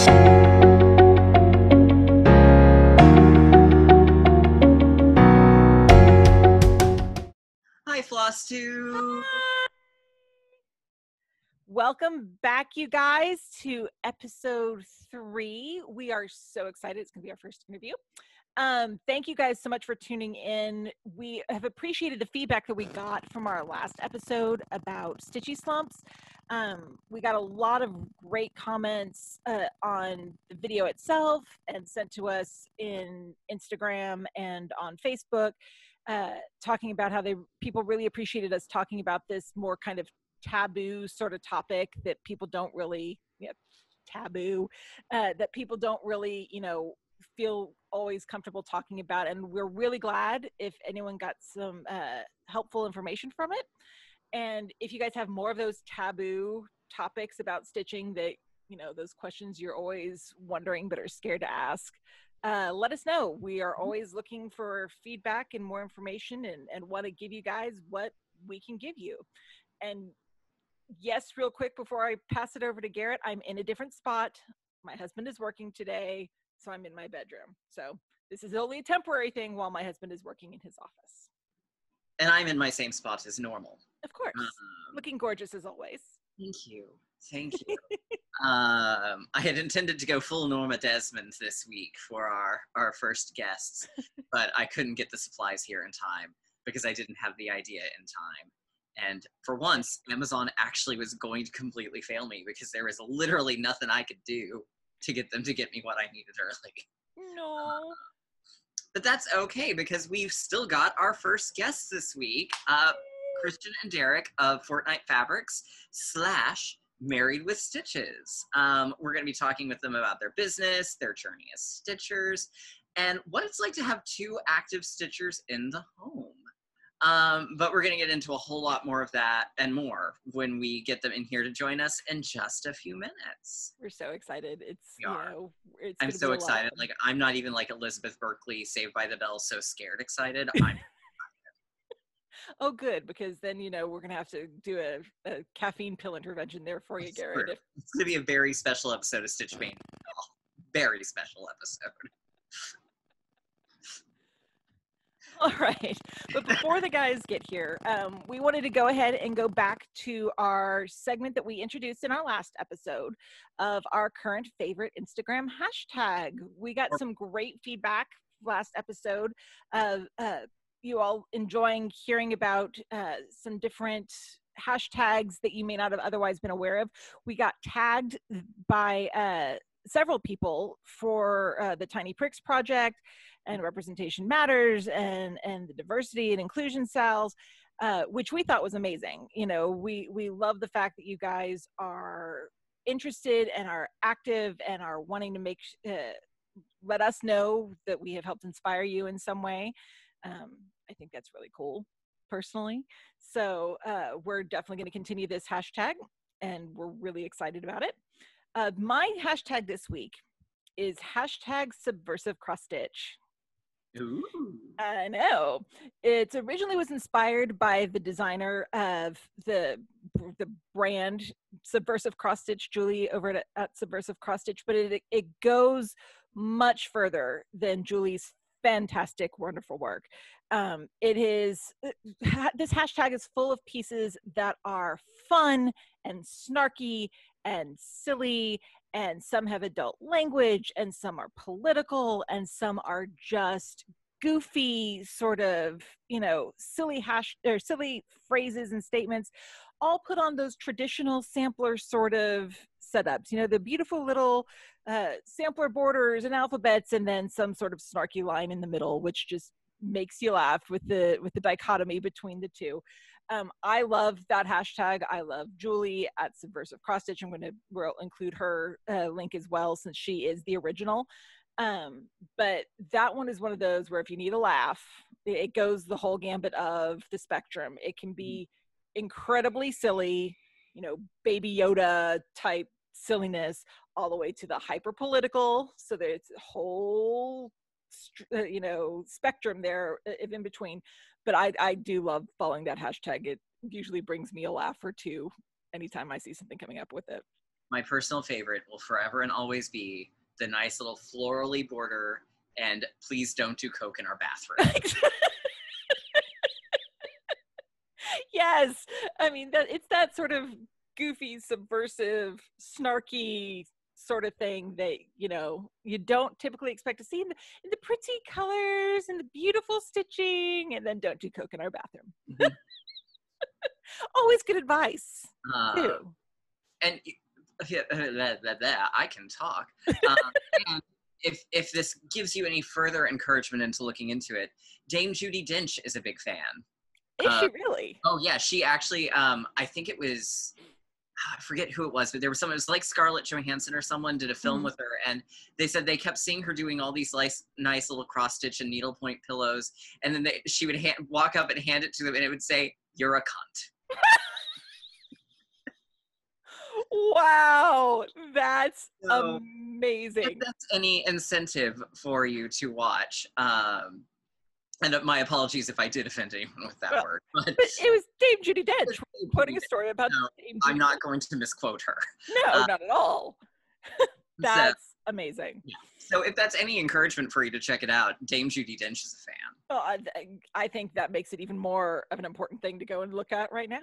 Hi, Floss 2. Welcome back, you guys, to episode 3. We are so excited. It's going to be our first interview. Thank you guys so much for tuning in. We have appreciated the feedback that we got from our last episode about stitchy slumps. We got a lot of great comments on the video itself and sent to us in Instagram and on Facebook, talking about how people really appreciated us talking about this more kind of taboo sort of topic that people don't really that people don't really feel always comfortable talking about, and we're really glad if anyone got some helpful information from it. And if you guys have more of those taboo topics about stitching, that those questions you're always wondering but are scared to ask, let us know. We are always looking for feedback and more information, and want to give you guys what we can give you. And yes, real quick before I pass it over to Garrett, I'm in a different spot. My husband is working today, so I'm in my bedroom. So this is only a temporary thing while my husband is working in his office. And I'm in my same spot as normal. Of course. Looking gorgeous as always. Thank you. Thank you. I had intended to go full Norma Desmond this week for our first guests, but I couldn't get the supplies here in time because I didn't have the idea in time. And for once, Amazon actually was going to completely fail me because there was literally nothing I could do to get them to get me what I needed early. No. But that's okay because we've still got our first guests this week, Christian and Derek of Fortnight Fabrics / Married with Stitches. We're going to be talking with them about their business, their journey as stitchers, and what it's like to have 2 active stitchers in the home. But we're going to get into a whole lot more of that and more when we get them in here to join us in just a few minutes. We're so excited. I'm so excited. Like, I'm not even like Elizabeth Berkley Saved by the Bell, so scared excited. Oh, good, because then, we're going to have to do a caffeine pill intervention there for you, Garrett. It's going to be a very special episode of Stitch Maynia. Very special episode. All right. But before the guys get here, we wanted to go ahead and go back to our segment that we introduced in our last episode of our current favorite Instagram hashtag. We got some great feedback last episode of you all enjoying hearing about some different hashtags that you may not have otherwise been aware of. We got tagged by several people for the Tiny Pricks project and Representation Matters and the diversity and inclusion cells, which we thought was amazing. We love the fact that you guys are interested and are active and are wanting to let us know that we have helped inspire you in some way. I think that's really cool, personally. So we're definitely going to continue this hashtag, and we're really excited about it. My hashtag this week is #subversive cross stitch. Ooh. I know. It originally was inspired by the designer of the brand Subversive Cross Stitch, Julie, over at Subversive Cross Stitch, but it goes much further than Julie's fantastic, wonderful work. This hashtag is full of pieces that are fun and snarky and silly, and some have adult language, and some are political, and some are just goofy, sort of, silly silly phrases and statements, all put on those traditional sampler sort of setups. The beautiful little sampler borders and alphabets, and then some sort of snarky line in the middle, which just makes you laugh with the dichotomy between the two. I love that hashtag. I love Julie at Subversive Cross Stitch. We'll include her link as well, since she is the original. But that one is one of those where if you need a laugh, it goes the whole gambit of the spectrum. It can be incredibly silly, Baby Yoda type silliness, all the way to the hyper political. So there's a whole spectrum there in between. But I do love following that hashtag. It usually brings me a laugh or two anytime I see something coming up with it. my personal favorite will forever and always be the nice little florally border and please don't do coke in our bathroom. Yes, I mean that it's that sort of goofy, subversive, snarky sort of thing that you don't typically expect to see in the pretty colors and the beautiful stitching, and then don't do coke in our bathroom. Mm-hmm. Always good advice too. And I can talk. And if this gives you any further encouragement into looking into it, Dame Judi Dench is a big fan. Is she really? Oh yeah, she actually. I think it was. I forget who it was, but there was someone. It was like Scarlett Johansson or someone did a film with her, and they said they kept seeing her doing all these nice little cross stitch and needlepoint pillows, and then she would walk up and hand it to them, and it would say, "You're a cunt." Wow, that's amazing. If that's any incentive for you to watch. And my apologies if I did offend anyone with that word. But it was Dame Judi Dench quoting a story about Dame Judi I'm not going to misquote her. No, not at all. That's amazing. Yeah. So if that's any encouragement for you to check it out, Dame Judi Dench is a fan. Well, I think that makes it even more of an important thing to go and look at right now.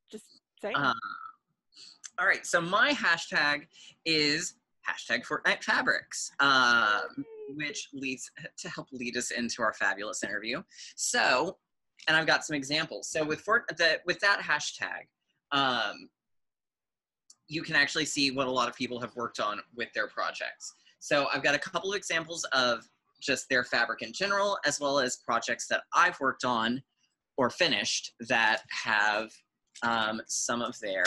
Just saying. All right, so my hashtag is #Fortnight Fabrics, which leads to help lead us into our fabulous interview. So, and I've got some examples. So with that hashtag, you can actually see what a lot of people have worked on with their projects. So I've got a couple of examples of just their fabric in general, as well as projects that I've worked on or finished that have some of their,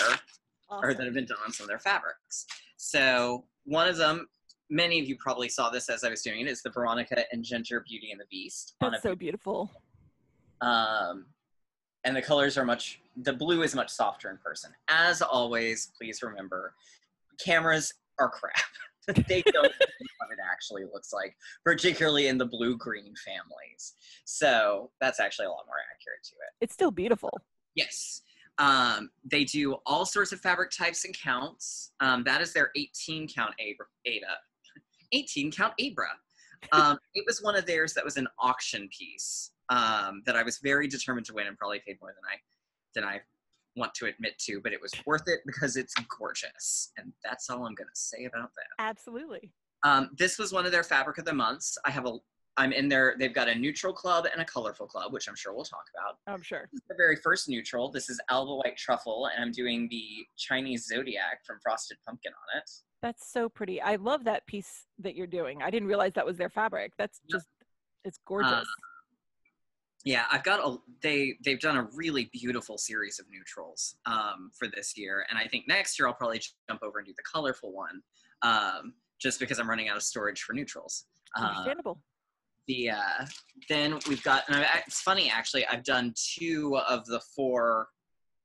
or that have been done on some of their fabrics. So one of them, many of you probably saw this as I was doing it, is the Veronica and Ginger Beauty and the Beast. That's so beautiful. And the colors are the blue is much softer in person. As always, please remember, cameras are crap. They don't know what it actually looks like, particularly in the blue-green families. So that's actually a lot more accurate to it. It's still beautiful. Yes. They do all sorts of fabric types and counts. That is their 18 count Abra. 18 count Abra. It was one of theirs that was an auction piece that I was very determined to win and probably paid more than I want to admit to, but it was worth it because it's gorgeous. And that's all I'm going to say about that. Absolutely. This was one of their fabric of the months. I'm in there. They've got a neutral club and a colorful club, which I'm sure we'll talk about. I'm sure. This is the very first neutral. This is Alba White Truffle, and I'm doing the Chinese Zodiac from Frosted Pumpkin on it. That's so pretty. I love that piece that you're doing. I didn't realize that was their fabric. That's just, it's gorgeous. Yeah, they've done a really beautiful series of neutrals for this year, and I think next year I'll probably jump over and do the colorful one, just because I'm running out of storage for neutrals. Understandable. Then we've got, and it's funny actually, I've done 2 of the 4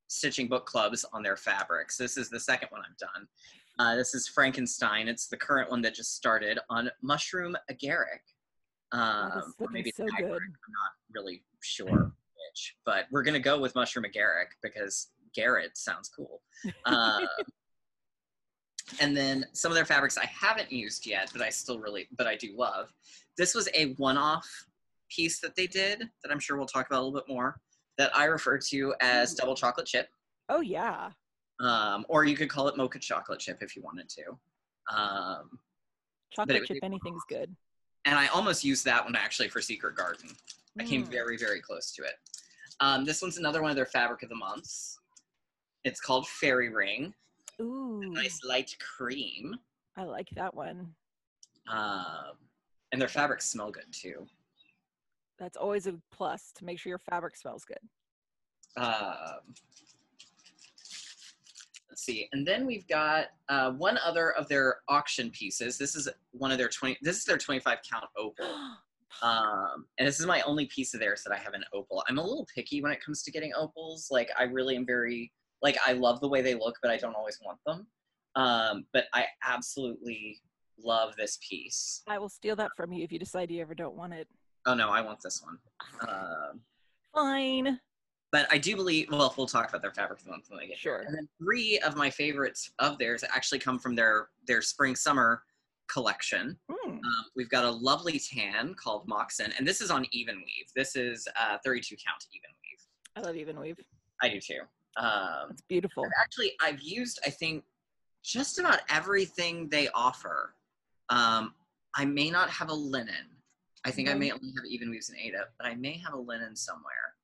stitching book clubs on their fabrics. This is the second one I've done. This is Frankenstein. It's the current one that just started on Mushroom Agaric. Or maybe so Agaric. good. I'm not really sure which, but we're gonna go with Mushroom Agaric because Garrett sounds cool. And then some of their fabrics I haven't used yet, but I do love. This was a one-off piece that they did that I'm sure we'll talk about a little bit more, that I refer to as double chocolate chip. Oh yeah. Or you could call it mocha chocolate chip if you wanted to. Chocolate chip, anything's good. And I almost used that one actually for Secret Garden. I came very, very close to it. This one's another one of their fabric of the months. It's called Fairy Ring. Ooh. A nice light cream. I like that one. And their fabrics smell good too. That's always a plus, to make sure your fabric smells good. Let's see. And then we've got one other of their auction pieces. This is one of their 25 count opal. And this is my only piece of theirs that I have an opal. I'm a little picky when it comes to getting opals. Like, I really am very, like, I love the way they look, but I don't always want them. But I absolutely love this piece. I will steal that from you if you decide you ever don't want it. Oh no, I want this one. Fine. But I do believe, well, we'll talk about their fabric of the month when they get Sure. here. And then 3 of my favorites of theirs actually come from their spring-summer collection. We've got a lovely tan called Moxon, and this is on even weave. This is 32 count even weave. I love even weave. I do too. It's beautiful. Actually, I've used, I think, just about everything they offer. I may not have a linen. I think I may only have even weaves and Ada, but I may have a linen somewhere.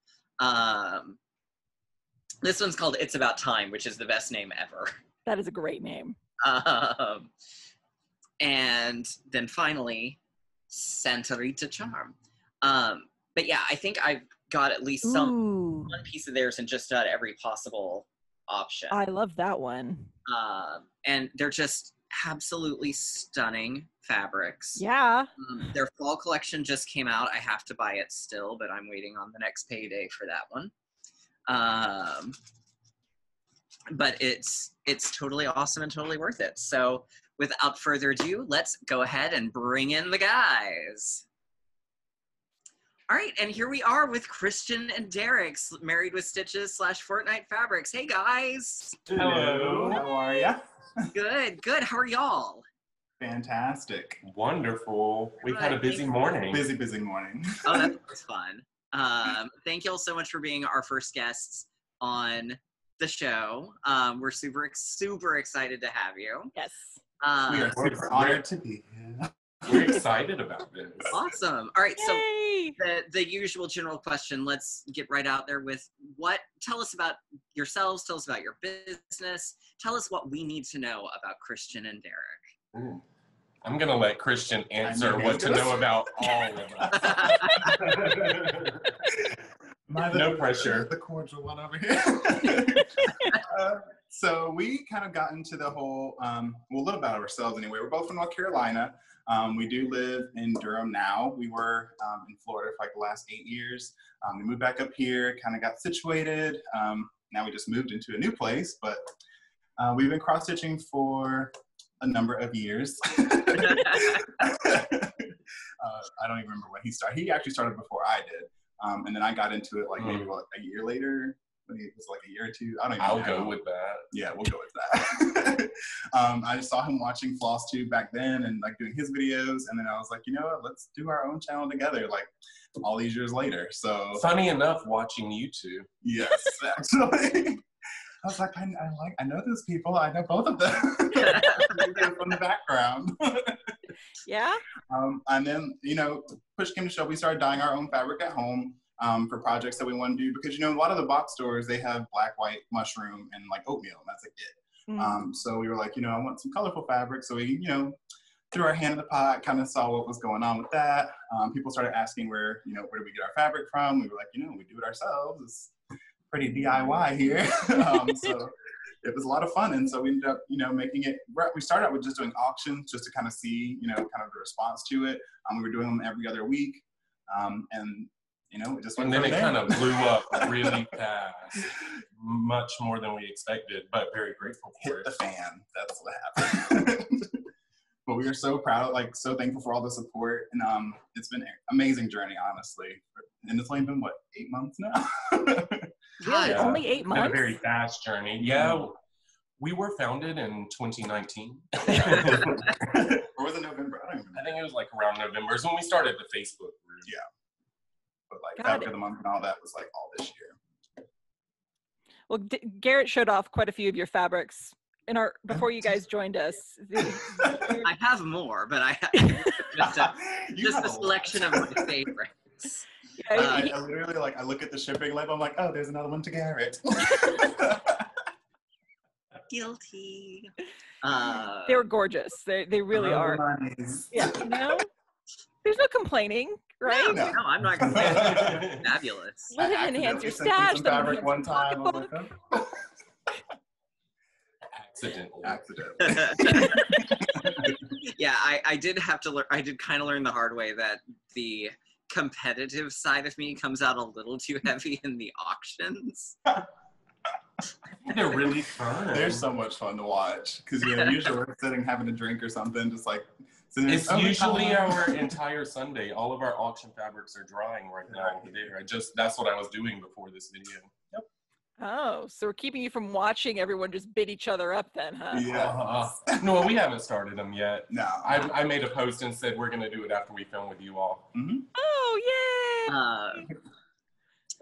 This one's called It's About Time, which is the best name ever. That is a great name. And then finally, Santa Rita Charm. But yeah, I think I've got at least one piece of theirs in just about every possible option. I love that one. And they're just absolutely stunning fabrics. Yeah. Their fall collection just came out. I have to buy it still, but I'm waiting on the next payday for that one. But it's totally awesome and totally worth it. So without further ado, let's go ahead and bring in the guys. All right, and here we are with Christian and Derek's Married with Stitches / Fortnite Fabrics. Hey guys. Hello. How are ya? Good. How are y'all? Fantastic. Wonderful. We've had a busy morning. Busy morning. Oh, that was fun. Thank you all so much for being our first guests on the show. We're super excited to have you. Yes. We are super honored to be here. We're excited about this. Awesome. All right, Yay! so the usual general question, let's get right out there with tell us about yourselves, tell us about your business, tell us what we need to know about Christian and Derek. Ooh. I'm going to let Christian answer what to know about all of us. No pressure. The cordial one over here. So we kind of got into the whole, well, a little about ourselves anyway. We're both from North Carolina. We do live in Durham now. We were in Florida for like the last 8 years. We moved back up here, kind of got situated. Now we just moved into a new place, but we've been cross-stitching for a number of years. I don't even remember when he started. He actually started before I did. And then I got into it like maybe a year later. When it was like a year or two. I don't even know. I'll go with that. Yeah, we'll go with that. I just saw him watching FlossTube back then and like doing his videos. And then I was like, you know what, let's do our own channel together, like all these years later. So funny enough, watching you two. Yes, actually. I was like, I know those people. I know both of them from the background. Yeah. And then, you know, push came to shove, we started dyeing our own fabric at home. For projects that we want to do, because, you know, a lot of the box stores, they have black, white, mushroom, and like oatmeal, and that's like it. So we were like, you know, I want some colorful fabric. So we, you know, threw our hand in the pot, kind of saw what was going on with that. People started asking where do we get our fabric from? We were like, you know, we do it ourselves. It's pretty DIY here. So it was a lot of fun. And so we ended up, you know, making it, we started out with just doing auctions just to kind of see, you know, kind of the response to it. We were doing them every other week. And you know, it just went. And then it kind of blew up really fast, much more than we expected, but very grateful for it. Hit the fan. That's what happened. But we are so proud, like so thankful for all the support, and it's been an amazing journey, honestly. And it's only been what, 8 months now. Really, Yeah. only 8 months. It's been a very fast journey. Yeah, we were founded in 2019. Or was it November? I don't even remember. I think it was like around November. It's when we started the Facebook group. Yeah. But like Got Fabric of the Month and all that was like all this year. Well, Garrett showed off quite a few of your fabrics before you guys joined us. I have more, but I have just a selection of my favorites. Yeah, I literally I look at the shipping label, I'm like, oh, there's another one to Garrett. Guilty. they were gorgeous. They really are. Monies. Yeah, you know, there's no complaining, right? No, I'm not complaining. Fabulous. Let it enhance your stash. Let it Fabric enhance one your time. I was like, pocketbook. oh. Accidentally. Yeah, I did have to learn. I did kind of learn the hard way that the competitive side of me comes out a little too heavy in the auctions. They're really fun. They're so much fun to watch because usually we're sitting having a drink or something, just like So it's usually our entire Sunday. All of our auction fabrics are drying right now over there. That's what I was doing before this video. Yep. Oh, so we're keeping you from watching everyone just bid each other up then, huh? Yeah. No, we haven't started them yet. No. I made a post and said we're going to do it after we film with you all. Mm-hmm. Oh, yay!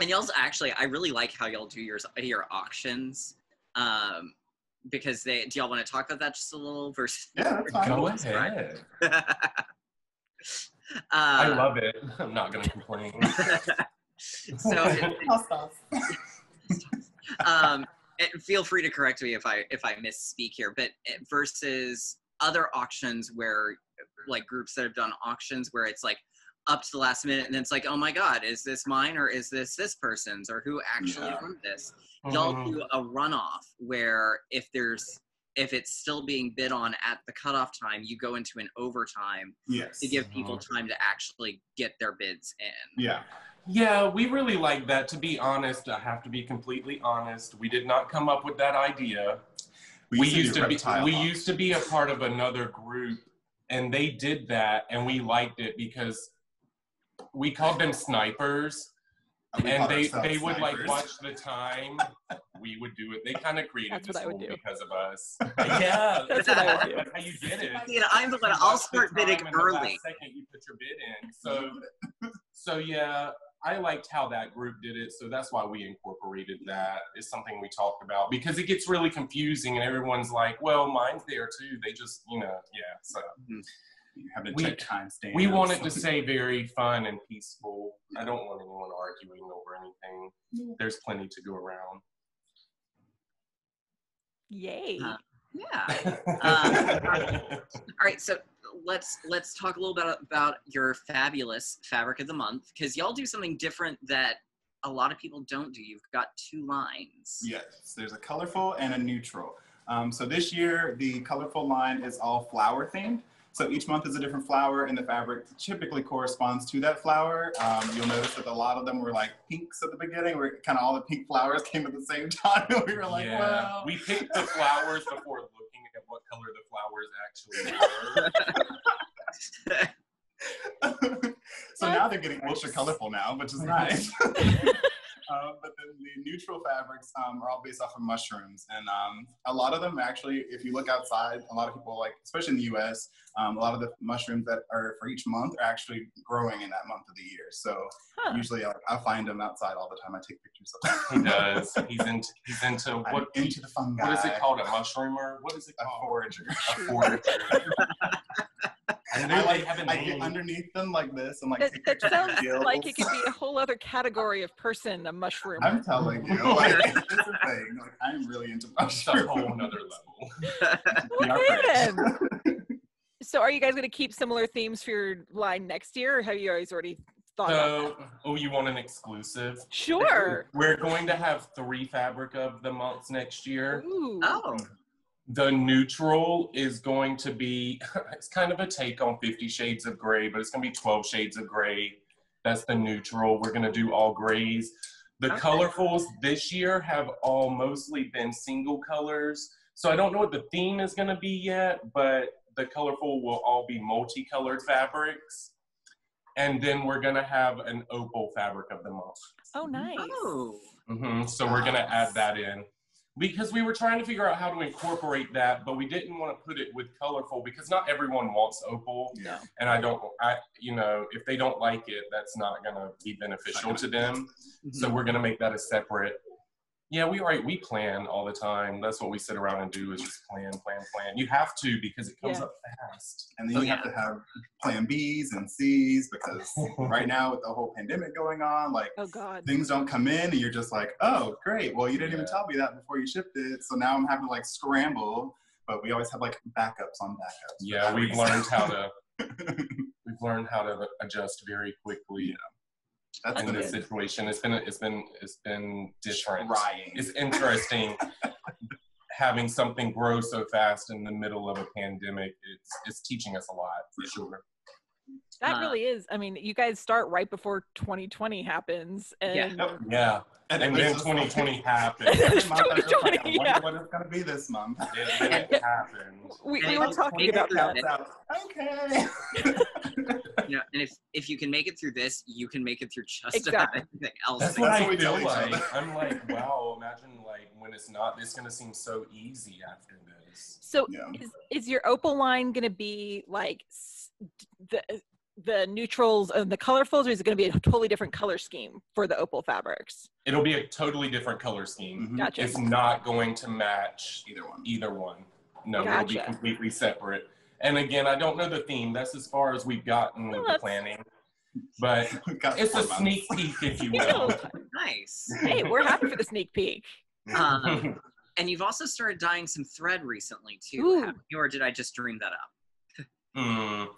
And y'all's actually, I really like how y'all do your auctions. Because do y'all want to talk about that just a little versus? Yeah, that's fine. Go ahead. I love it. I'm not going to complain. So, feel free to correct me if I misspeak here, but versus other auctions where, like, groups that have done auctions where it's like up to the last minute and it's like, oh my God, is this mine or is this person's or who actually won this? Y'all do a runoff where if it's still being bid on at the cutoff time, you go into an overtime to give people time to actually get their bids in. Yeah, we really like that. To be honest, I have to be completely honest. We did not come up with that idea. We used to be a part of another group, and they did that, and we liked it because we called them snipers. And they would like watch the time. We would do it. They kind of created this rule because of us. Yeah, that's what I would do. That's how you did it. You know, I'm the one. I'll start bidding early. The last second you put your bid in. So yeah, I liked how that group did it. So that's why we incorporated that. It's something we talked about because it gets really confusing and everyone's like, well, mine's there too. They just, So. You have to check timestamps. We want it to stay very fun and peaceful. I don't want anyone arguing over anything. There's plenty to go around. Yay. All right, so let's talk a little bit about your fabulous fabric of the month, because y'all do something different that a lot of people don't do. You've got 2 lines. Yes, there's a colorful and a neutral. So this year, the colorful line is all flower themed. So each month is a different flower, and the fabric typically corresponds to that flower. You'll notice that a lot of them were like pinks at the beginning, where kind of all the pink flowers came at the same time. And we were like, well. We picked the flowers before looking at what color the flowers actually were. So now they're getting extra colorful now, which is nice. But then the neutral fabrics are all based off of mushrooms. And a lot of them actually, if you look outside, a lot of people, like, especially in the US, a lot of the mushrooms that are for each month are actually growing in that month of the year. So usually I find them outside all the time. I take pictures of them. He does. He's into the fungi. What is it called? A mushroomer? What is it called? A forager. A forager. I get underneath them like this and like that sounds like it could be a whole other category of person, a mushroom. I'm telling you, like, it's a thing. Like, I'm really into mushrooms. It's a whole nother level. Okay then. So are you guys going to keep similar themes for your line next year, or have you guys already thought about that? Oh, you want an exclusive? Sure. We're going to have 3 fabric of the months next year. Ooh. Oh. The neutral is going to be, it's kind of a take on 50 Shades of Gray, but it's going to be 12 Shades of Gray. That's the neutral. We're going to do all grays. The colorfuls this year have all mostly been single colors. So I don't know what the theme is going to be yet, but the colorful will all be multicolored fabrics. And then we're going to have an opal fabric of the month. Oh, nice. Oh. So we're going to add that in. Because we were trying to figure out how to incorporate that, but we didn't want to put it with colorful because not everyone wants opal. No. And if they don't like it, that's not going to be beneficial to them. So we're going to make that a separate. Yeah, we plan all the time. That's what we sit around and do is just plan. You have to because it comes up fast. And then you have to have plan Bs and Cs because right now with the whole pandemic going on, like things don't come in and you're just like, oh, great. Well, you didn't even tell me that before you shipped it. So now I'm having to like scramble, but we always have like backups on backups. Yeah, we've learned how to adjust very quickly. Yeah. That's in this situation. It's been different. It's interesting having something grow so fast in the middle of a pandemic. It's teaching us a lot for sure. That really is. I mean, you guys start right before 2020 happens, and and then 2020 happened. 2020, I wonder what it's gonna be this month. It happened. We were talking about that. Okay. You know, and if you can make it through this, you can make it through just Exactly. about anything else. That's what I we tell feel each like. other. I'm like, wow, imagine like when it's not, it's going to seem so easy after this. So Yeah. is your opal line going to be like the neutrals and the colorfuls, or is it going to be a totally different color scheme for the opal fabrics? It'll be a totally different color scheme. Mhm. Gotcha. It's not going to match Either one. No, it'll be Gotcha. completely separate. And again, I don't know the theme. That's as far as we've gotten with the planning. But We've got it's 4 a months. sneak peek, if you will. Nice. Hey, we're happy for the sneak peek. And you've also started dyeing some thread recently too, Ooh. haven't you? Or did I just dream that up?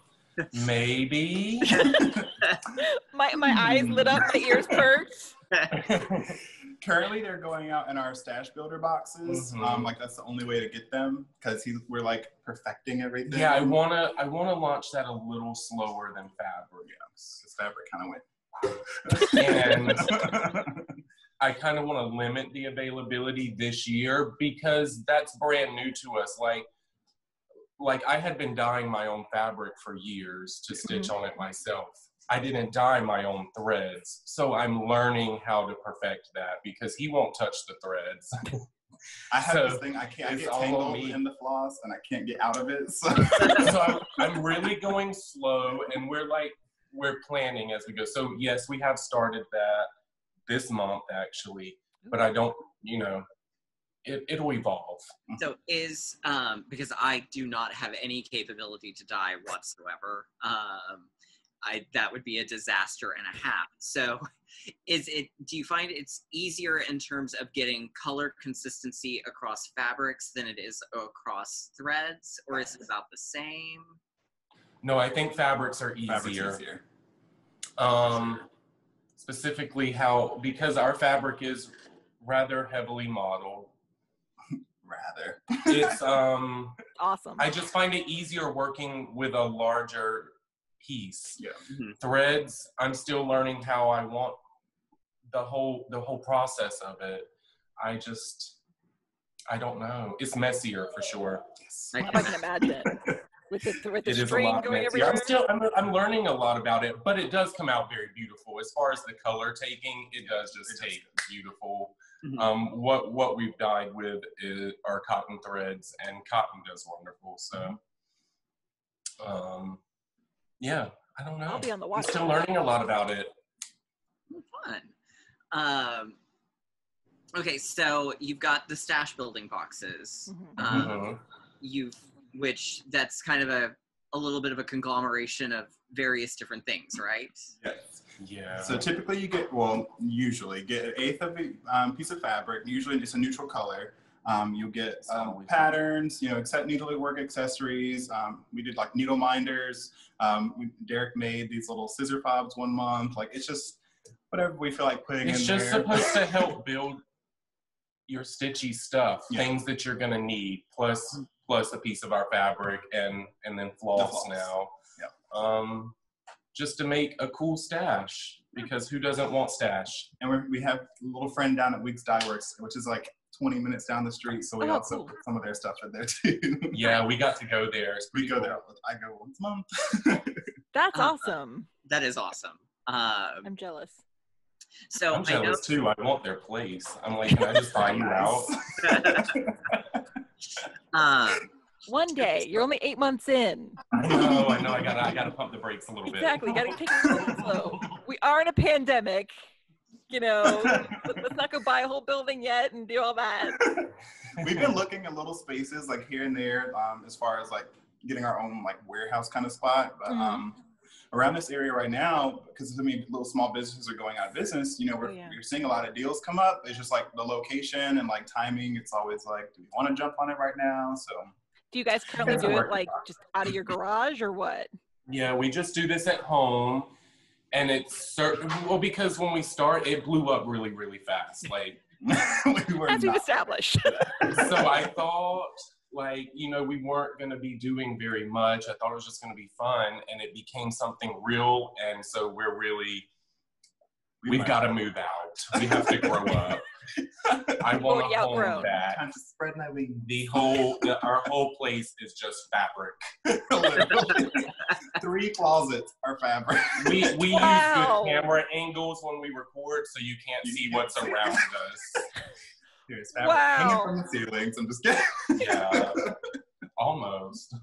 Maybe. My eyes lit up, my ears perked. Currently, they're going out in our stash builder boxes. Mhm. Like that's the only way to get them because we're like perfecting everything. Yeah, I wanna launch that a little slower than Fabrics. Because fabric kind of went. And I kind of want to limit the availability this year because that's brand new to us. Like I had been dyeing my own fabric for years to stitch on it myself. I didn't dye my own threads. So I'm learning how to perfect that because he won't touch the threads. I have So this thing. I get all on tangled me. in the floss, and I can't get out of it. So, So I'm really going slow, and we're planning as we go. So yes, we have started that this month actually, but I don't, it'll evolve. So is because I do not have any capability to dye whatsoever. That would be a disaster and a half. So do you find it's easier in terms of getting color consistency across fabrics than it is across threads, or is it about the same? No, I think fabrics are easier. fabric's easier. Specifically because our fabric is rather heavily modeled. Rather. It's Awesome. I just find it easier working with a larger piece. Yeah. Mm-hmm. Threads, I'm still learning how I want the whole process of it. I don't know. It's messier for sure. Yes. I can imagine. With the It is a string lot going messier. everywhere. I'm learning a lot about it, but it does come out very beautiful. As far as the color taking, it does just take beautiful. Mm-hmm. What we've dyed with are cotton threads, and cotton does wonderful. So, yeah, I don't know. I'll be on the I'm watch. still learning a lot about it. Fun. Okay, so you've got the stash building boxes. Which that's kind of a little bit of a conglomeration of various different things, right? Yes. Yeah. So typically usually get an eighth of a piece of fabric. Usually it's a neutral color. You'll get patterns, needlework accessories. We did like needle minders. Derek made these little scissor fobs one month. Like it's just whatever we feel like putting in there. It's just supposed to help build your stitchy stuff, things that you're gonna need, plus a piece of our fabric and then floss now. Yeah. Just to make a cool stash, because who doesn't want stash? And we have a little friend down at Weeks Dye Works, which is like 20 minutes down the street, so we also put some of their stuff in there too. Yeah, we got to go there. We go there. I go once a month. That's awesome. That is awesome. I'm jealous. So I'm jealous too. I want their place. I'm like, can I just buy you out? One day. You're only 8 months in. I know. I gotta pump the brakes a little bit. Exactly. Gotta take it a little slow. We are in a pandemic. Let's not go buy a whole building yet and do all that. We've been looking at little spaces like here and there, as far as like getting our own like warehouse kind of spot. But around this area right now, because little small businesses are going out of business, we're seeing a lot of deals come up. It's just like the location and like timing. It's always like, do we want to jump on it right now? So do you guys currently do it like just out of your garage or what? Yeah, we just do this at home. And it's because when we start, it blew up really, really fast. Like, as we've established. So I thought, we weren't going to be doing very much. I thought it was just going to be fun, and it became something real. And so we're really We've got to move out. We have to grow up. I want a home back. Time to spread my wings. Our whole place is just fabric. 3 closets are fabric. We use good camera angles when we record, so you can't see what's around us. There's fabric hanging from the ceilings. I'm just kidding. Yeah, almost.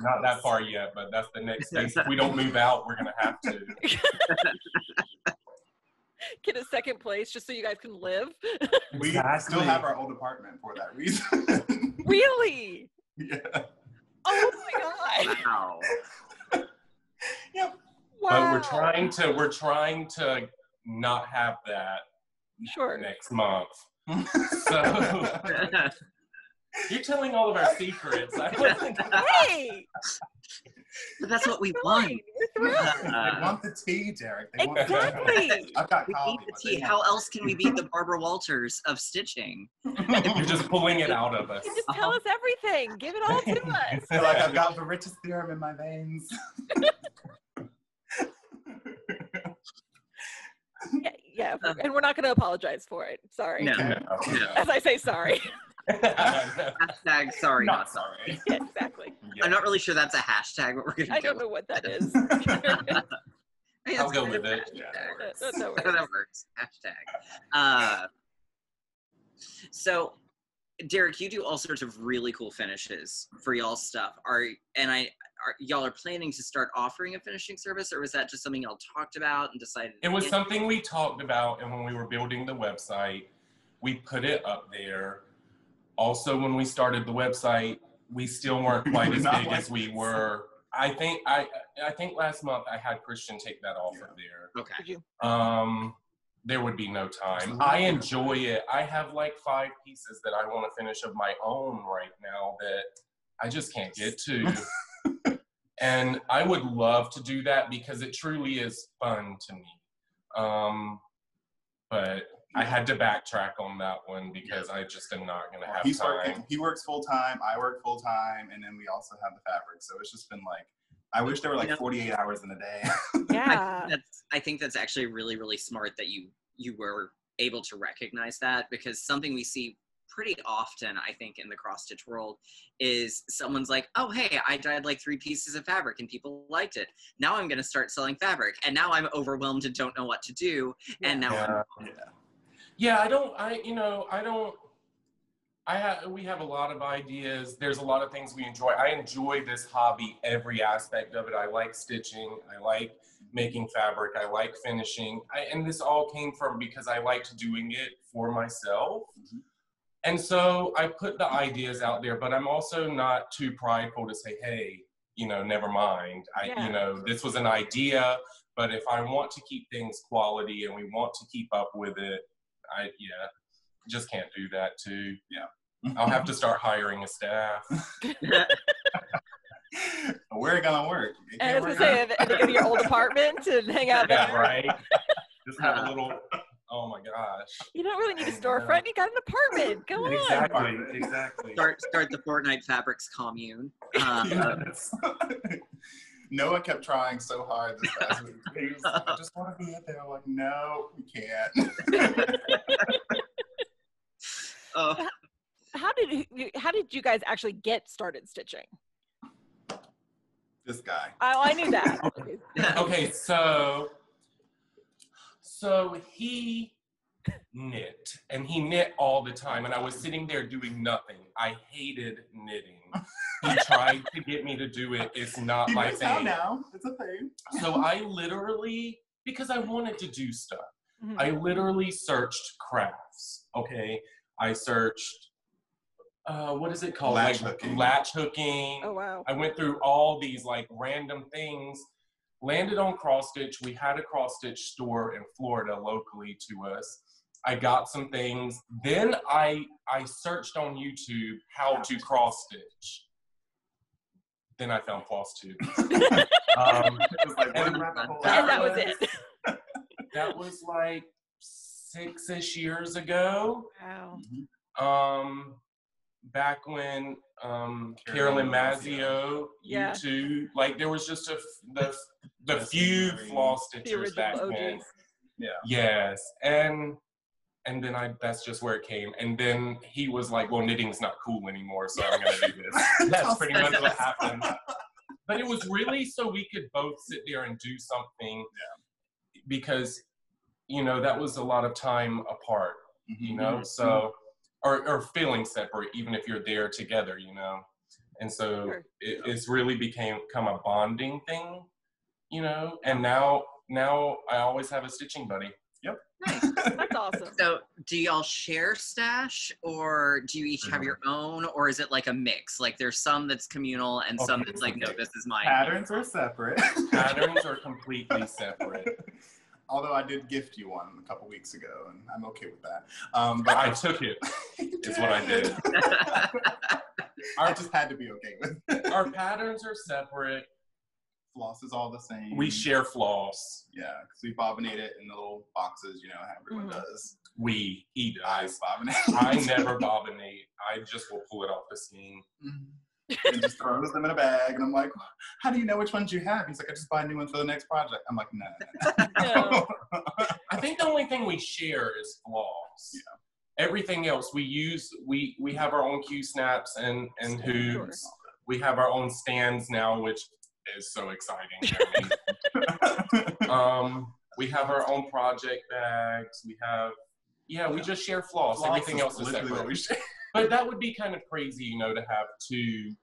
Not that far yet, but that's the next space. If we don't move out, we're gonna have to. Get a second place just so you guys can live. We still have our old apartment for that reason. Really? Yeah. Oh my god. Wow. Yep. Wow. But we're trying to not have that next month. So you're telling all of our secrets. Hey! But that's what we want. We're thrilled. They want the tea, Derek. They want Exactly. I've got We coffee. need the tea. How else can we be the Barbara Walters of stitching? You're just pulling it out of us. You just tell us everything. Give it all to us. I feel like I've got the richest theorem in my veins. Yeah, and we're not going to apologize for it. Sorry. No. As I say sorry. Hashtag sorry, not sorry. Yeah, exactly. I'm not really sure that's a hashtag, but we're going to I don't know what that is. I'll go with it. That works. Hashtag. So, Derek, you do all sorts of really cool finishes for y'all's stuff. Y'all are planning to start offering a finishing service, or was that just something y'all talked about and decided? It was something we talked about, and when we were building the website, we put it up there. Also, when we started the website, we still weren't quite as big as we were. I think last month I had Christian take that off of there. Okay. Did you? There would be no time. I enjoy it. I have like 5 pieces that I want to finish of my own right now that I just can't get to. And I would love to do that because it truly is fun to me. But I had to backtrack on that one because I just am not going to have time. He works full time, I work full time, and then we also have the fabric. So it's just been like, I wish there were like 48 hours in a day. Yeah. I think that's actually really, really smart that you were able to recognize that, because something we see pretty often, I think, in the cross-stitch world is someone's like, oh, hey, I dyed like 3 pieces of fabric and people liked it. Now I'm going to start selling fabric. And now I'm overwhelmed and don't know what to do. Yeah. And now we have a lot of ideas. There's a lot of things we enjoy. I enjoy this hobby, every aspect of it. I like stitching. I like making fabric. I like finishing. And this all came from because I liked doing it for myself. Mm-hmm. And so I put the ideas out there, but I'm also not too prideful to say, hey, never mind. This was an idea, but if I want to keep things quality and we want to keep up with it, just can't do that too. Yeah. I'll have to start hiring a staff. Where it gonna work? I was gonna say, they go to your old apartment and hang out there. Yeah, right. Just have a little. Oh my gosh. You don't really need a storefront. You got an apartment. Go on. Exactly. Start the Fortnite Fabrics commune. Yes. Noah kept trying so hard this past week. He was like, I just want to be in there. I'm like, no, we can't. How did you guys actually get started stitching? This guy. Oh, I knew that. Okay, so he knit, and he knit all the time, and I was sitting there doing nothing. I hated knitting. He tried to get me to do it. It's not my thing. Now it's a thing. So I literally, because I wanted to do stuff, I literally searched crafts. Okay, I searched. What is it called? Latch hooking. Oh wow! I went through all these like random things. Landed on cross stitch. We had a cross stitch store in Florida locally to us. I got some things. Then I searched on YouTube how to cross stitch. Then I found floss tube. It was like, And that was it. That was like 6-ish years ago. Wow. Back when Carolyn Mazzio, YouTube, like there was just the few floss stitchers back then. Yeah. Yes, and then that's just where it came. And then he was like, well, knitting's not cool anymore, so I'm going to do this. That's pretty much what happened. But it was really so we could both sit there and do something, because, that was a lot of time apart, so, or feeling separate, even if you're there together, And so it's really become a bonding thing, and now I always have a stitching buddy. Yep. Nice. That's awesome. So do y'all share stash, or do you each have your own, or is it like a mix? Like there's some that's communal and some that's like, no, this is mine. Patterns are separate. Patterns are completely separate. Although I did gift you one a couple weeks ago, and I'm okay with that. But I took it, is what I did. I just had to be okay with it. Our patterns are separate. Floss is all the same. We share floss. Yeah, because we bobbinate it in the little boxes, how everyone does. He does. Bobbinate. I never bobbinate. I just will pull it off the seam. And just throws them in a bag, and I'm like, how do you know which ones you have? He's like, I just buy a new one for the next project. I'm like, no. I think the only thing we share is floss. Yeah. Everything else we use, we have our own Q snaps and hoops. Sure. We have our own stands now, which is so exciting. We have our own project bags. We have, we just share floss. Everything else is separate. We share. But that would be kind of crazy, to have two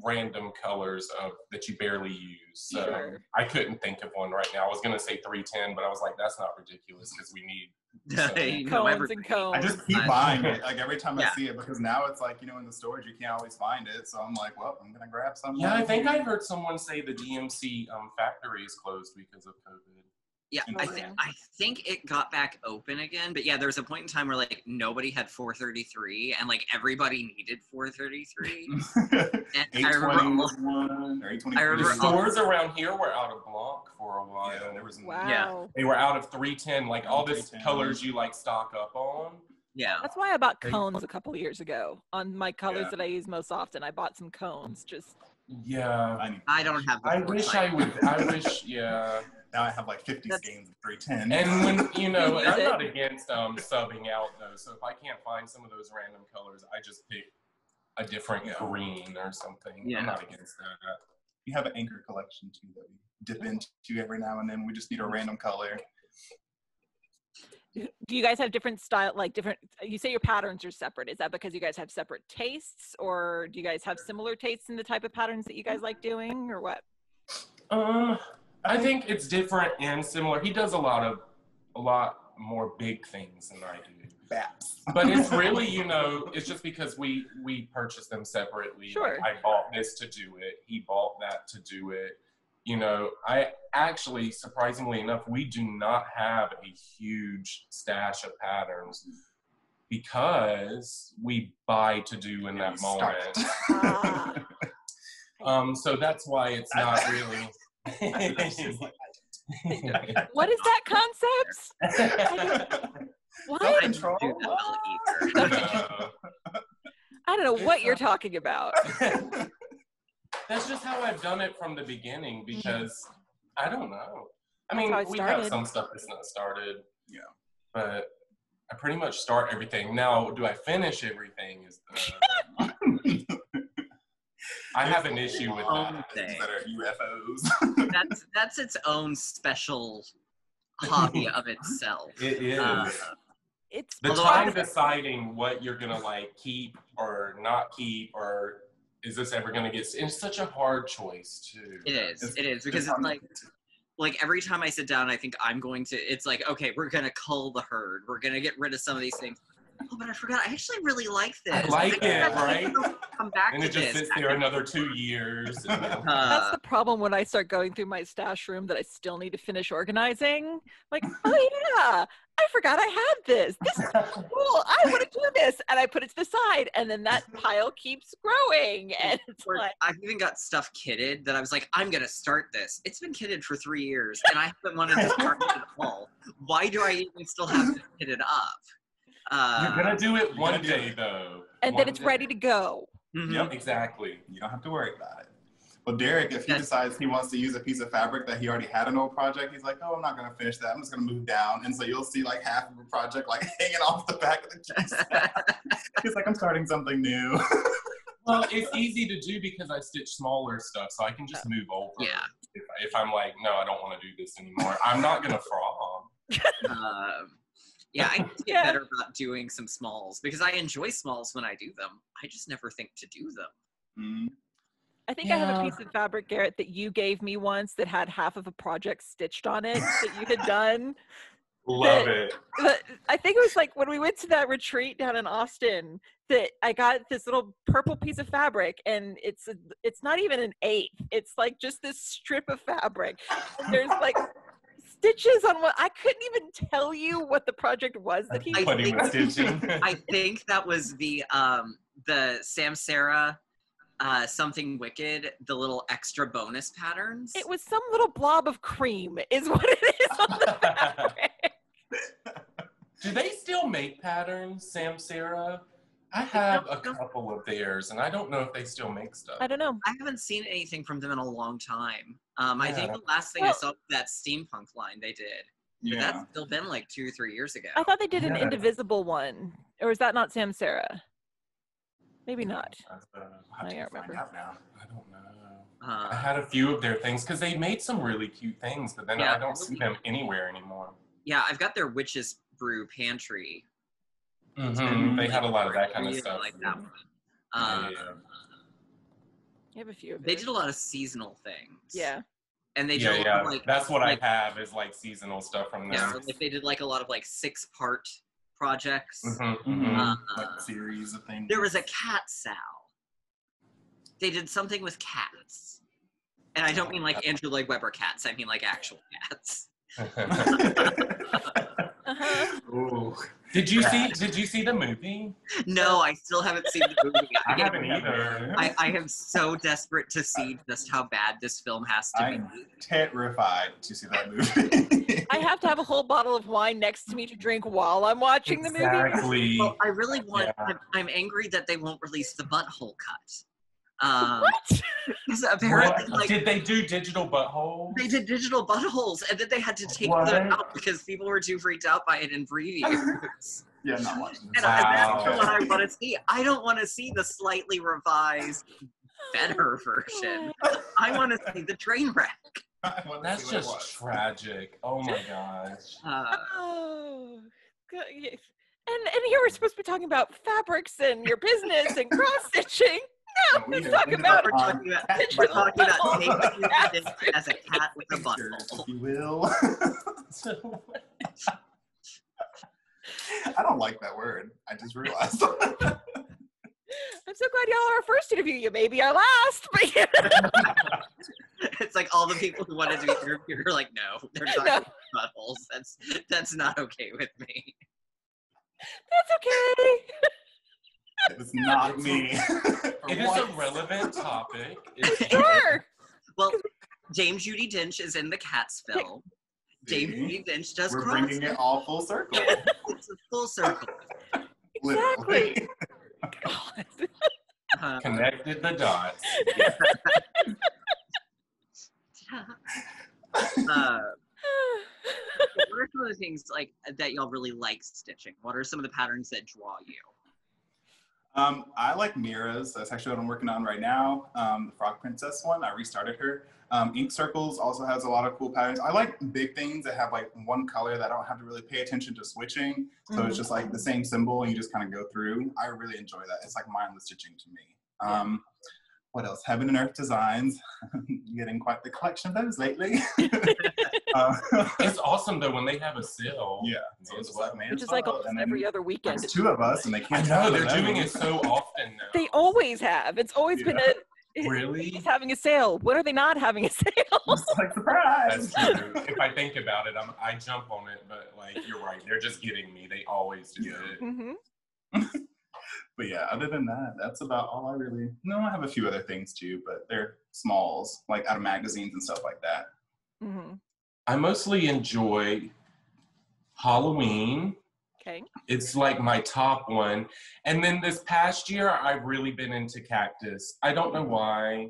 random colors that you barely use. So sure. I couldn't think of one right now. I was going to say 310, but I was like, that's not ridiculous because we need cones and cones. I just keep buying it, like every time I see it, because now it's like, in the storage you can't always find it. So I'm like, well, I'm going to grab some. Yeah, I think I heard someone say the DMC factory is closed because of COVID. Yeah, I think it got back open again, but there was a point in time where like nobody had 433, and like everybody needed 433. And I remember the stores around here were out of block for a while. Yeah, there was they were out of 310, like all this colors you like stock up on. Yeah, that's why I bought cones a couple years ago on my colors that I use most often. I bought some cones just. Yeah, I don't have. I wish I would. I wish. Yeah. Now I have like 50 skeins of 310. And when, I'm not against subbing out though. So if I can't find some of those random colors, I just pick a different green or something. Yeah. I'm not against that. We have an anchor collection too that we dip into every now and then. We just need a random color. Do you guys have different style, you say your patterns are separate. Is that because you guys have separate tastes, or do you guys have similar tastes in the type of patterns that you guys like doing, or what? I think it's different and similar. He does a lot more big things than I do. Baps. But it's really, it's just because we purchased them separately. Sure. Like, I bought this to do it. He bought that to do it. I actually, surprisingly enough, we do not have a huge stash of patterns because we buy to do in that moment. So that's why it's not really. What is that concept? What? Control? I don't know what you're talking about. That's just how I've done it from the beginning because I don't know. I mean, we started. have some stuff that's not started. Yeah. But I pretty much start everything. Now, do I finish everything? I have an issue with that. That are UFOs. That's its own special hobby of itself. It is. It's the time deciding what you're gonna keep or not keep, or is this ever gonna get? It's such a hard choice too. It is because it's like every time I sit down, I think I'm going to. It's like, okay, we're gonna cull the herd. We're gonna get rid of some of these things. Oh, but I forgot. I actually really like this. I like it, right? Come back and to it just sits there another 2 years. That's the problem when I start going through my stash room that I still need to finish organizing. Like, oh yeah, I forgot I had this. This is cool. I want to do this, and I put it to the side, and then that pile keeps growing. And it's like, I've even got stuff kitted that I was like, I'm gonna start this. It's been kitted for 3 years, and I haven't wanted to start it at all. Why do I even still have this kitted up? You're gonna do it one day, though. And then it's ready to go. Mm-hmm. Yep, exactly. You don't have to worry about it. Well, Derek, if he decides he wants to use a piece of fabric that he already had an old project, he's like, oh, I'm not going to finish that. I'm just going to move down. And so you'll see like half of a project like hanging off the back of the case. He's like, I'm starting something new. Well, it's easy to do because I stitch smaller stuff, so I can just move over. Yeah. If I'm like, no, I don't want to do this anymore, I'm not going to frog. Yeah, I need to get better about doing some smalls because I enjoy smalls when I do them. I just never think to do them. Mm. I think I have a piece of fabric, Garrett, that you gave me once that had half of a project stitched on it that you had done. Love it. I think it was like when we went to that retreat down in Austin that I got this little purple piece of fabric, and it's not even an eighth. It's like just this strip of fabric. And there's like stitches on what I couldn't even tell you what the project was that he was stitching. I think that was the Samsara Something Wicked, the little extra bonus patterns. It was some little blob of cream is what it is on the fabric. Do they still make patterns, Samsara? I have a couple of theirs, and I don't know if they still make stuff. I don't know. I haven't seen anything from them in a long time. I think the last thing I saw was that steampunk line they did. But that's still been like 2 or 3 years ago. I thought they did an indivisible one. Or is that not Samsara? Maybe not. I can't remember. I don't know. I had a few of their things because they made some really cute things, but then I don't see them anywhere anymore. Yeah, I've got their Witch's Brew pantry. Mm-hmm. They had a lot of that kind of stuff. Like that one. You have a few of They did a lot of seasonal things. Yeah. And they did like that's what I have is like seasonal stuff from them. Yeah, so like they did like a lot of like 6-part projects. Like a series of things. There was a cat sow. They did something with cats. And I don't mean like Andrew Lloyd Webber cats, I mean like actual cats. Ooh. Did you see the movie? No, I still haven't seen the movie. I haven't either. I am so desperate to see just how bad this film has to be. I'm terrified to see that movie. I have to have a whole bottle of wine next to me to drink while I'm watching the movie. Exactly. Well, I really want. I'm angry that they won't release the butthole cut. What? Apparently, did they do digital buttholes? They did digital buttholes, and then they had to take them out because people were too freaked out by it in previews. Yeah, I'm not watching this. And that's what I want to see. I don't want to see the slightly revised, better version. I want to see the train wreck. That's just tragic. Oh my gosh. Oh, good. And here we're supposed to be talking about fabrics and your business and cross stitching. No, let's talk about we're talking about taking as a cat with a butthole. If you will. I don't like that word. I just realized. I'm so glad y'all are our first interview. You may be our last, but it's like all the people who wanted to be interviewed are like, no, they're talking about buttholes. That's not okay with me. That's okay. It's not me. It is a relevant topic. Sure. Well, Dame Judi Dench is in the Cats film. Dame Judi Dench does We're cross. bringing it all full circle. It's a full circle. Exactly. Connected the dots. What are some of the things like that y'all really like stitching? What are some of the patterns that draw you? I like Mira's. That's actually what I'm working on right now. The Frog Princess one. I restarted her. Ink Circles also has a lot of cool patterns. I like big things that have like one color that I don't have to really pay attention to switching. So it's just like the same symbol and you just kind of go through. I really enjoy that. It's like mindless stitching to me. What else? Heaven and Earth Designs. Getting quite the collection of those lately. It's awesome though when they have a sale. Yeah. So it's like, man, Which is like almost every other weekend. There's 2 of us and they can't. I know, they're doing it so often now. They always have. It's always been Really? It's having a sale. When are they not having a sale? It's like, surprise. That's true. If I think about it, I jump on it, but like you're right, they're just getting me. They always do it. Mm-hmm. But yeah, other than that, that's about all I really. No, I have a few other things too, but they're smalls, like out of magazines and stuff like that. Mm-hmm. I mostly enjoy Halloween. Okay. It's like my top one. And then this past year, I've really been into cactus. I don't know why.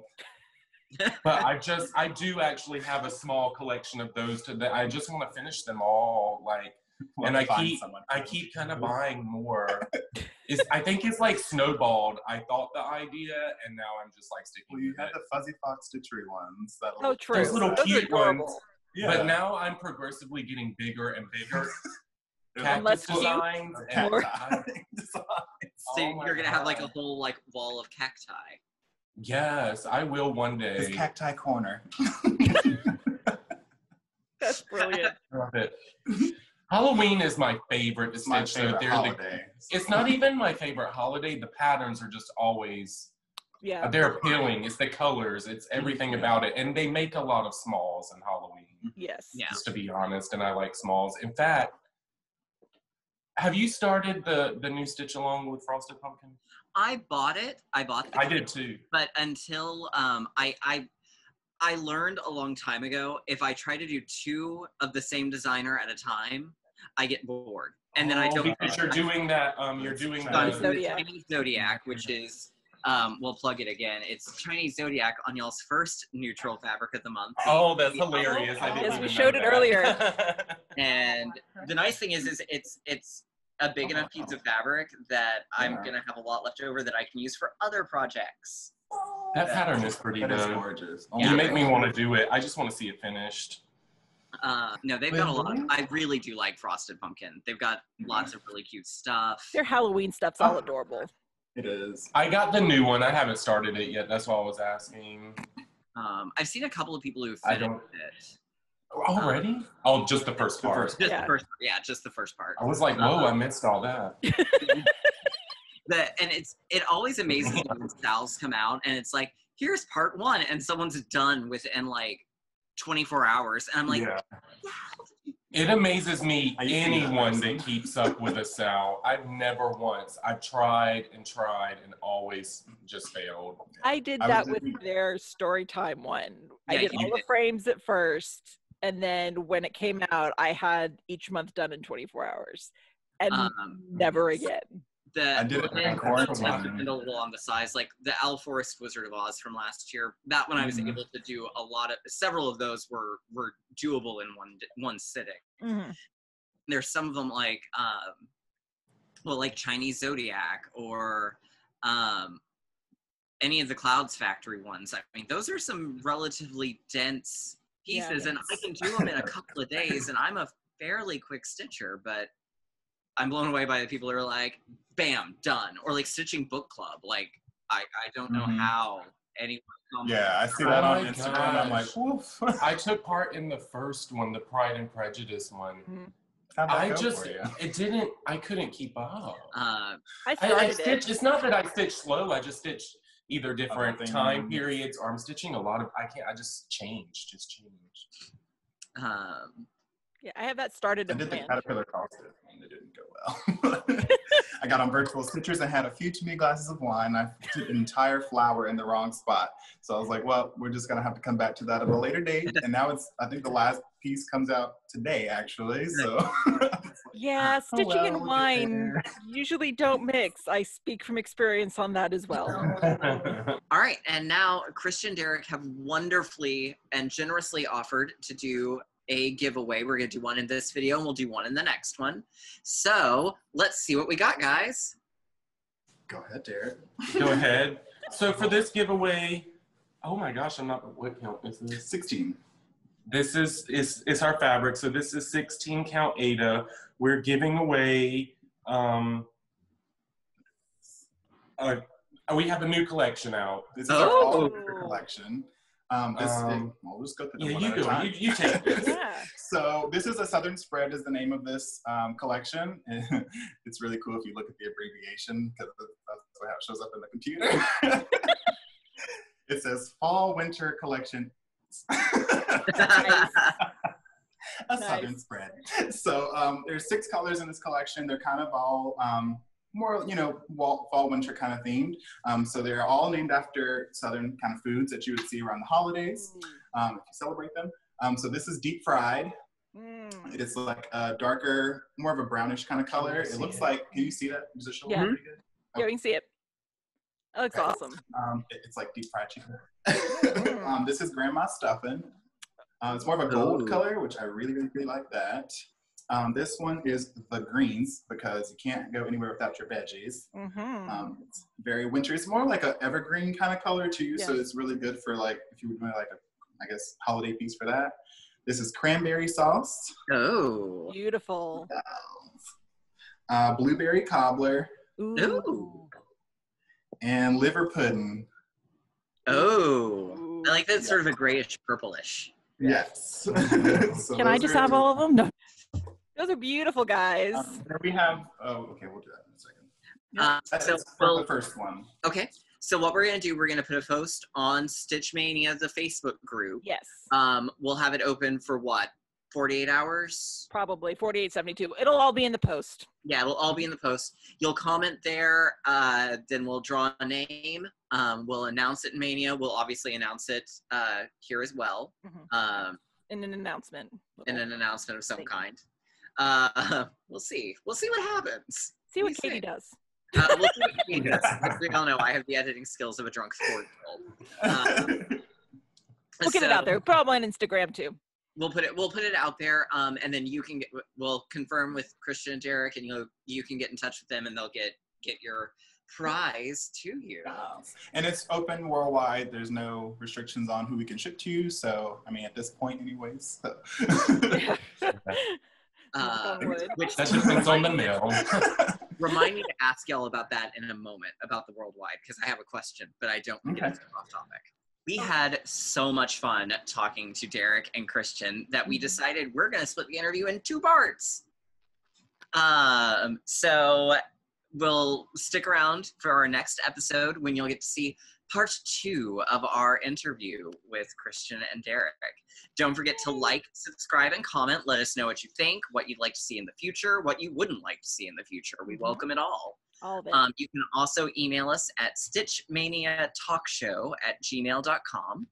But I do actually have a small collection of those that I just want to finish them all. Like, and I keep kind of buying more. I think it's like snowballed. I thought the idea, and now I'm just like sticking Well, you with had it. the fuzzy fox stitchery ones. Oh, true. Those little Those cute are adorable. ones. Yeah. But now I'm progressively getting bigger and bigger. And less Cactus designs. And So you're gonna have like a whole like wall of cacti. Yes, I will one day. It's cacti corner. That's brilliant. Love it. Halloween is my favorite to My stitch. favorite holiday. It's not even my favorite holiday. The patterns are just always, they're appealing. It's the colors. It's everything about it. And they make a lot of smalls in Halloween. Yes. Yeah. Just to be honest, and I like smalls. In fact, have you started the new Stitch Along with Frosted Pumpkin? I bought it. I did too. But until I learned a long time ago, if I try to do 2 of the same designer at a time, I get bored. And then I don't. Because you're doing that, you're doing the Chinese Zodiac, which is, we'll plug it again. It's Chinese Zodiac on y'all's first neutral fabric of the month. Oh, that's hilarious. I didn't Yes, even we showed know it that. earlier. And the nice thing is it's a big enough piece of fabric that I'm gonna have a lot left over that I can use for other projects. That pattern is pretty That is though. gorgeous. You make me want to do it. I just want to see it finished. No, they've got a lot. I really do like Frosted Pumpkin. They've got lots of really cute stuff. Their Halloween stuff's all adorable. It is. I got the new one. I haven't started it yet. That's why I was asking. I've seen a couple of people who I finished don't- it. Already? Oh, just the first part. Just the first, just the first part. I was like, whoa, I missed all that. And it always amazes me when styles come out and it's like, here's part 1, and someone's done within like 24 hours, and I'm like, It amazes me anyone that keeps up with a Sal. I've never once. I've tried and always just failed. I did that with their Storytime one. I did all the frames at first, and then when it came out, I had each month done in 24 hours, and never again. I did it in quarantine. A little on the size, like the Owl Forest Wizard of Oz from last year. That one I was able to do several of those were doable in one sitting. There's some of them like like Chinese Zodiac or any of the Clouds Factory ones. I mean, those are some relatively dense pieces, and I can do them in a couple of days, and I'm a fairly quick stitcher, but I'm blown away by the people who are like, bam, done. Or like stitching book club. Like, I don't know how anyone. I see that on Instagram. I'm like, woof. I took part in the first one, the Pride and Prejudice one. I couldn't keep up. I stitch. It's not that I stitch slow. I just stitch either different time periods, or I'm stitching a lot of. I just change. Yeah, I have that started. I did the caterpillar costume, and it didn't go well. I got on virtual stitchers and had a few too many glasses of wine. I did an entire flower in the wrong spot. So I was like, well, we're just going to have to come back to that at a later date. And now I think the last piece comes out today, actually. So yeah, stitching and wine usually don't mix. I speak from experience on that as well. All right. And now Christian and Derek have wonderfully and generously offered to do a giveaway. We're going to do one in this video and we'll do one in the next one. So let's see what we got, guys. Go ahead, Derek. Go ahead. So for this giveaway, oh my gosh, what count is this? 16. This is our fabric. So this is 16 count Ada. We're giving away, we have a new collection out. This is our fall winter collection. We'll just go through them one at a time. You take this. So this is a Southern Spread is the name of this collection. It's really cool if you look at the abbreviation because that's how it shows up in the computer. It says Fall Winter Collection. Southern Spread. So there's 6 colors in this collection. They're kind of all more, fall winter kind of themed. So they're all named after Southern kind of foods that you would see around the holidays if you celebrate them. So this is deep fried. It is like a darker, more of a brownish kind of color. It looks like, can you see that position? Yeah. Pretty good? Yeah, we can see it. That looks awesome. It's like deep fried chicken. This is grandma stuffing. It's more of a gold color, which I really, really, really like that. This one is the greens because you can't go anywhere without your veggies. It's very wintry. It's more like an evergreen kind of color too, so it's really good for like if you were doing like a, I guess, holiday piece for that. This is cranberry sauce. Oh, beautiful. Blueberry cobbler. Ooh. And liver pudding. Oh, I like that sort of a grayish purplish. Yes. So can I just have all of them? No. Those are beautiful, guys. Here we have, okay, we'll do that in a second. So for the first one. Okay. So what we're going to do, we're going to put a post on Stitch Maynia, the Facebook group. Yes. We'll have it open for what? 48 hours? Probably 48, 72. It'll all be in the post. Yeah, it'll all be in the post. You'll comment there, then we'll draw a name. We'll announce it in Maynia. We'll obviously announce it here as well. In an announcement. In an announcement of some kind. We'll see. We'll see what happens. See what Katy does. We'll see what Katy does. We all know I have the editing skills of a drunk 4-year-old. We'll get it out there. Probably on Instagram too. We'll put it out there, and then we'll confirm with Christian and Derek, and you can get in touch with them, and they'll get your prize to you. And it's open worldwide. There's no restrictions on who we can ship to. So I mean, at this point, anyways. So. Which that just means on the mail. Remind me to ask y'all about that in a moment about the worldwide because I have a question, but I don't want to get off topic. We had so much fun talking to Derek and Christian that we decided we're going to split the interview in 2 parts. So we'll stick around for our next episode when you'll get to see part 2 of our interview with Christian and Derek. Don't forget to like, subscribe, and comment. Let us know what you think, what you'd like to see in the future, what you wouldn't like to see in the future. We welcome it all. All of it. You can also email us at stitchmaniatalkshow@gmail.com.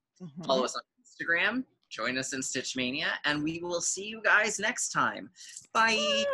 Follow us on Instagram, join us in Stitch Mania, and we will see you guys next time. Bye.